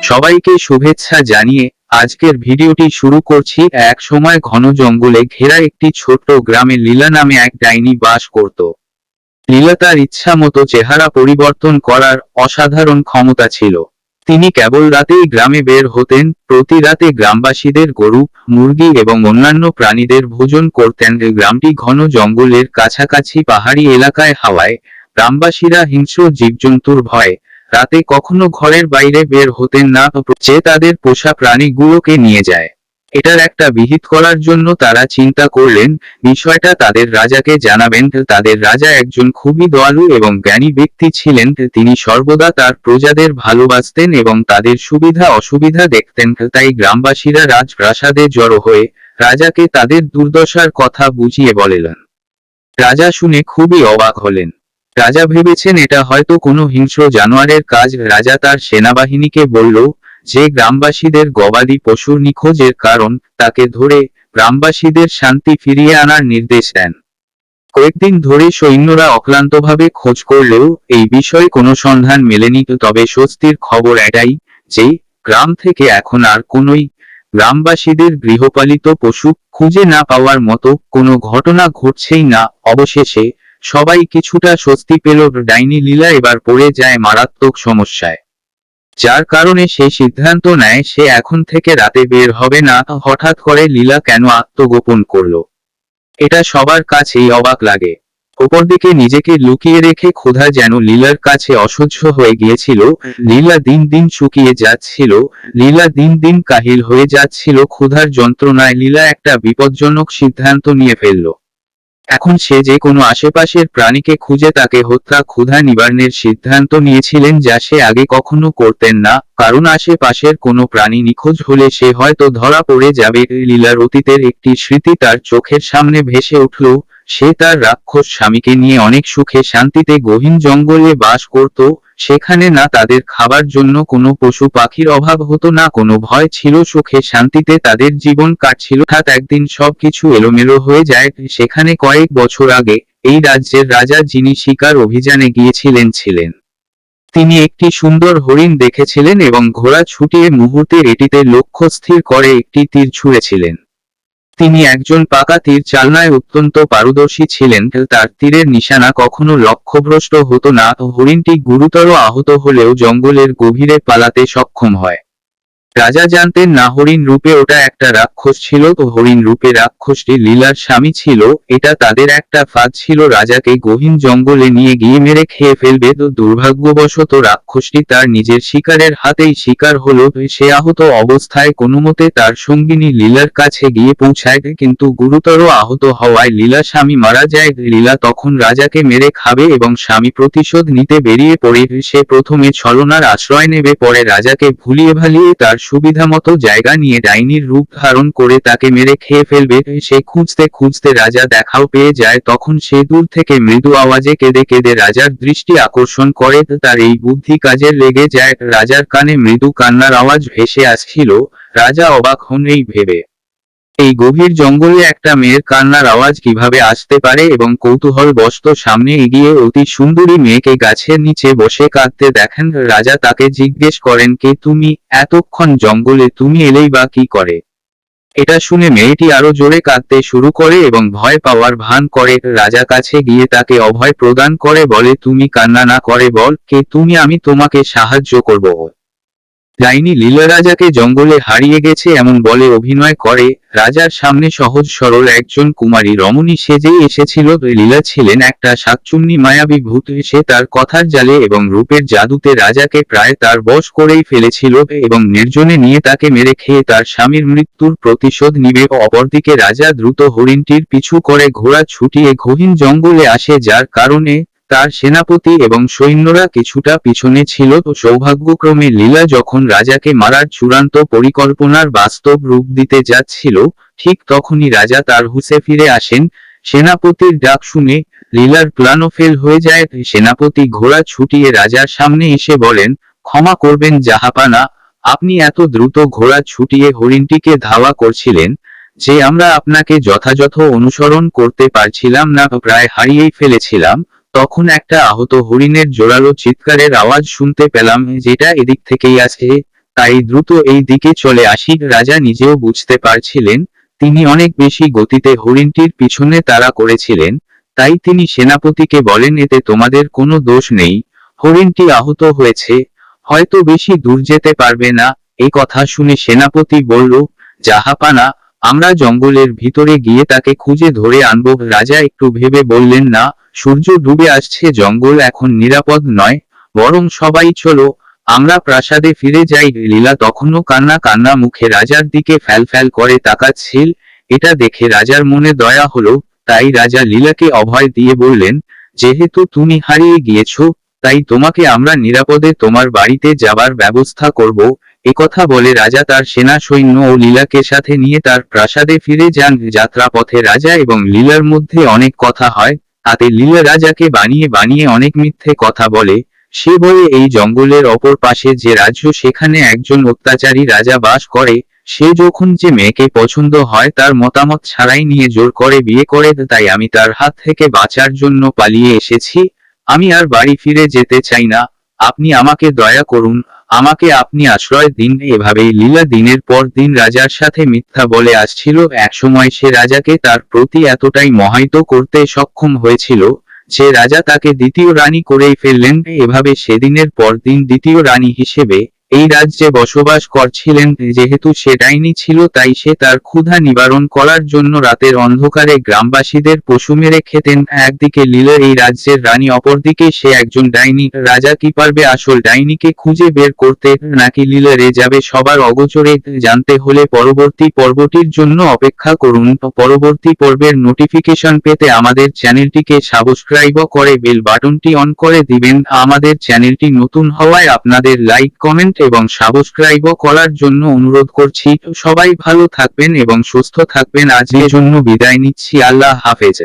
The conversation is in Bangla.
সবাইকে শুভেচ্ছা জানিয়ে আজকের ভিডিওটি শুরু করছি। এক সময় ঘন জঙ্গলে ঘেরা একটি ছোট্ট গ্রামে লীলা নামে এক ডাইনি বাস করত। লীলা তার ইচ্ছা মতো চেহারা পরিবর্তন করার অসাধারণ ক্ষমতা ছিল। তিনি কেবল রাতেই গ্রামে বের হতেন, প্রতি রাতে গ্রামবাসীদের গরু, মুরগি এবং অন্যান্য প্রাণীদের ভোজন করতেন। গ্রামটি ঘন জঙ্গলের কাছাকাছি পাহাড়ি এলাকায় হওয়ায় গ্রামবাসীরা হিংস্র জীবজন্তুর ভয়ে রাতে কখনো ঘরের বাইরে বের হতেন না, যে তাদের পোষা প্রাণীগুলোকে নিয়ে যায়। এটার একটা বিহিত করার জন্য তারা চিন্তা করলেন বিষয়টা তাদের রাজাকে জানাবেন। তাদের রাজা একজন খুবই দয়ালু এবং জ্ঞানী ব্যক্তি ছিলেন। তিনি সর্বদা তার প্রজাদের ভালোবাসতেন এবং তাদের সুবিধা অসুবিধা দেখতেন। তাই গ্রামবাসীরা রাজপ্রাসাদে জড়ো হয়ে রাজাকে তাদের দুর্দশার কথা বুঝিয়ে বললেন। রাজা শুনে খুবই অবাক হলেন। রাজা ভেবেছেন এটা হয়তো কোনো হিংস্র জানোয়ারের কাজ। রাজা তার সেনাবাহিনীকে বলল যে গ্রামবাসীদের গবাদি পশুর নিখোঁজের কারণ তাকে ধরে গ্রামবাসীদের শান্তি ফিরিয়ে আনার নির্দেশ দেন। কয়েকদিন ধরে সৈন্যরা অক্লান্তভাবে খোঁজ করলেও এই বিষয়ে কোনো সন্ধান মেলেনি। তবে স্বস্তির খবর এটাই যে গ্রাম থেকে এখন আর কোনোই গ্রামবাসীদের গৃহপালিত পশু খুঁজে না পাওয়ার মতো কোনো ঘটনা ঘটছেই না। অবশেষে সবাই কিছুটা স্বস্তি পেল। ডাইনি লীলা এবার পড়ে যায় মারাত্মক সমস্যায়, যার কারণে সে সিদ্ধান্ত নেয় সে এখন থেকে রাতে বের হবে না। হঠাৎ করে লীলা কেন আত্মগোপন করলো, এটা সবার কাছেই অবাক লাগে। অপরদিকে নিজেকে লুকিয়ে রেখে ক্ষুধা যেন লীলার কাছে অসহ্য হয়ে গিয়েছিল। লীলা দিন দিন শুকিয়ে যাচ্ছিল, লীলা দিন দিন কাহিল হয়ে যাচ্ছিল ক্ষুধার যন্ত্রণায়। লীলা একটা বিপজ্জনক সিদ্ধান্ত নিয়ে ফেলল। এখন সে যে কোনো আশেপাশের প্রাণীকে খুঁজে তাকে হত্যা ক্ষুধা নিবারণের সিদ্ধান্ত নিয়েছিলেন, যা সে আগে কখনো করতেন না, কারণ আশেপাশের কোনো প্রাণী নিখোঁজ হলে সে হয়তো ধরা পড়ে যাবে। লীলার অতীতের একটি স্মৃতি তার চোখের সামনে ভেসে উঠল। সে তার রাক্ষস স্বামীকে নিয়ে অনেক সুখে শান্তিতে গহীন জঙ্গলে বাস করত। সেখানে না তাদের খাবার জন্য কোনো পশু পাখির অভাব হতো, না কোনো ভয় ছিল। সুখে শান্তিতে তাদের জীবন কাটছিল। হঠাৎ একদিন সবকিছু এলোমেলো হয়ে যায়। সেখানে কয়েক বছর আগে এই রাজ্যের রাজা, যিনি শিকার অভিযানে ছিলেন, তিনি একটি সুন্দর হরিণ দেখেছিলেন এবং ঘোড়া ছুটিয়ে মুহূর্তে এটিতে লক্ষ্য স্থির করে একটি তীর ছুঁড়েছিলেন। তিনি একজন পাকা তীর চালনায় অত্যন্ত পারদর্শী ছিলেন। তার তীরের নিশানা কখনো লক্ষ্যভ্রষ্ট হতো না। হরিণটি গুরুতর আহত হলেও জঙ্গলের গভীরে পালাতে সক্ষম হয়। রাজা জানতেন না হরিণ রূপে ওটা একটা রাক্ষস ছিল। হরিণ রূপে রাক্ষসটি লীলার স্বামী ছিল। এটা তাদের একটা ফাঁদ ছিল, রাজাকে গহীন জঙ্গলে নিয়ে গিয়ে মেরে খেয়ে ফেলবে। দুর্ভাগ্যবশত রাক্ষসটি তার নিজের শিকারের হাতেই শিকার হলো। সে আহত অবস্থায় কোনোমতে তার সঙ্গিনী লীলার কাছে গিয়ে পৌঁছায়, কিন্তু গুরুতর আহত হওয়ায় লীলা স্বামী মারা যায়। লীলা তখন রাজাকে মেরে খাবে এবং স্বামী প্রতিশোধ নিতে বেরিয়ে পড়ে। সে প্রথমে ছলনার আশ্রয় নেবে, পরে রাজাকে ভুলিয়ে ভালিয়ে তার সুবিধামতো জায়গা নিয়ে ডাইনির রূপ ধারণ করে তাকে মেরে খেয়ে ফেলবে। সে খুঁজতে খুঁজতে রাজা দেখাও পেয়ে যায়। তখন সে দূর থেকে মৃদু আওয়াজে কেঁদে কেঁদে রাজার দৃষ্টি আকর্ষণ করে। তার এই বুদ্ধি কাজে লেগে যায়। রাজার কানে মৃদু কান্নার আওয়াজ ভেসে আসছিল। রাজা অবাক হন এই ভেবে, এই গভীর জঙ্গলে একটা মেয়ের কান্নার আওয়াজ কিভাবে আসতে পারে, এবং কৌতূহলবশত সামনে এগিয়ে অতি সুন্দরী মেয়েকে গাছের নিচে বসে কাঁদতে দেখেন। রাজা তাকে জিজ্ঞেস করেন, কে তুমি? এতক্ষণ জঙ্গলে তুমি এলেই বা কি করে? এটা শুনে মেয়েটি আরো জোরে কাঁদতে শুরু করে এবং ভয় পাওয়ার ভান করে। রাজা কাছে গিয়ে তাকে অভয় প্রদান করে বলে, তুমি কান্না না করে বল, কে তুমি, আমি তোমাকে সাহায্য করব। ডাইনি লীলা রাজাকে জঙ্গলে হারিয়ে গেছে এমন বলে অভিনয় করে। রাজার সামনে সহজ সরল একজন কুমারী রমণী সেজেই এসেছিল। লীলা ছিলেন একটা শাকচুন্নী মায়াবী ভূত। সে তার কথার জালে এবং রূপের জাদুতে রাজাকে প্রায় তার বশ করেই ফেলেছিল এবং নির্জনে নিয়ে তাকে মেরে খেয়ে তার স্বামীর মৃত্যুর প্রতিশোধ নিবে। অপরদিকে রাজা দ্রুত হরিণটির পিছু করে ঘোড়া ছুটিয়ে গহীন জঙ্গলে আসে, যার কারণে তার সেনাপতি এবং সৈন্যরা কিছুটা পিছনে ছিল। সৌভাগ্যক্রমে লীলা যখন রাজাকে মারার চূড়ান্ত পরিকল্পনার বাস্তব রূপ দিতে যাচ্ছিল, ঠিক তখনই রাজা তার হুঁশে ফিরে আসেন। সেনাপতির ডাক শুনে লীলার প্ল্যানও ফেল হয়ে যায়। সেনাপতি ঘোড়া ছুটিয়ে রাজার সামনে এসে বলেন, ক্ষমা করবেন জাহাপানা, আপনি এত দ্রুত ঘোড়া ছুটিয়ে হরিণটিকে ধাওয়া করছিলেন যে আমরা আপনাকে যথাযথ অনুসরণ করতে পারছিলাম না, প্রায় হারিয়েই ফেলেছিলাম। তখন একটা আহত হরিণের জোরালো চিৎকারের আওয়াজ শুনতে পেলাম, যেটা এদিক থেকেই আসে। তাই দ্রুত এই দিকে চলে আসি। রাজা নিজেও বুঝতে পারছিলেন তিনি অনেক বেশি গতিতে হরিণটির পিছনে তাড়া করেছিলেন। তাই তিনি সেনাপতিকে বলেন, এতে তোমাদের কোনো দোষ নেই, হরিণটি আহত হয়েছে, হয়তো বেশি দূর যেতে পারবে না। এই কথা শুনে সেনাপতি বলল, জাহাপানা, আমরা জঙ্গলের ভিতরে গিয়ে তাকে খুঁজে ধরে আনব। রাজা একটু ভেবে বললেন, না, সূর্য ডুবে আসছে, জঙ্গল এখন নিরাপদ নয়, বরং সবাই চলো আমরা প্রাসাদে ফিরে যাই। লীলা তখনও কান্না কান্না মুখে রাজার দিকে ফ্যাল করে তাকাচ্ছিল। এটা দেখে রাজার মনে দয়া হলো। তাই রাজা লীলাকে অভয় দিয়ে বললেন, যেহেতু তুমি হারিয়ে গিয়েছো, তাই তোমাকে আমরা নিরাপদে তোমার বাড়িতে যাবার ব্যবস্থা করব। একথা বলে রাজা তার সেনা সৈন্য ও লীলাকে সাথে নিয়ে তার প্রাসাদে ফিরে যান। যাত্রাপথে রাজা এবং লীলার মধ্যে অনেক কথা হয়। তাতে লীলা রাজাকে বানিয়ে বানিয়ে অনেক মিথ্যে কথা বলে। সে বলে এই জঙ্গলের অপর পাশে যে রাজ্য, সেখানে একজন অত্যাচারী রাজা বাস করে। সে যখন যে মেয়েকে পছন্দ হয় তার মতামত ছাড়াই নিয়ে জোর করে বিয়ে করে, তাই আমি তার হাত থেকে বাঁচার জন্য পালিয়ে এসেছি। আমি আর বাড়ি ফিরে যেতে চাই না, আপনি আমাকে দয়া করুন, আমাকে আপনি আশ্রয় দিন। এভাবেই লীলা দিনের পর দিন রাজার সাথে মিথ্যা বলে আসছিল। একসময় সে রাজাকে তার প্রতি এতটাই মোহিত করতে সক্ষম হয়েছিল যে রাজা তাকে দ্বিতীয় রানী করেই ফেললেন। এভাবে সেদিনের পর দিন দ্বিতীয় রানী হিসেবে এই রাজ্যে বসবাস করছিলেন। যেহেতু সে ডাইনি ছিল, তাই সে তার ক্ষুধা নিবারণ করার জন্য রাতের অন্ধকারে গ্রামবাসীদের পশু মেরে খেতেন। একদিকে লীলা এই রাজ্যের রানী, অপরদিকে সে একজন ডাইনি। রাজা কি পারবে আসল ডাইনিকে খুঁজে বের করতে, নাকি লীলা রে যাবে সবার অগোচরে? জানতে হলে পরবর্তী পর্বটির জন্য অপেক্ষা করুন। পরবর্তী পর্বের নোটিফিকেশন পেতে আমাদের চ্যানেলটিকে সাবস্ক্রাইব করে বেল বাটনটি অন করে দিবেন। আমাদের চ্যানেলটি নতুন হওয়ায় আপনাদের লাইক, কমেন্ট এবং সাবস্ক্রাইব করার জন্য অনুরোধ করছি। সবাই ভালো থাকবেন এবং সুস্থ থাকবেন। আজকের জন্য বিদায় নিচ্ছি, আল্লাহ হাফেজ।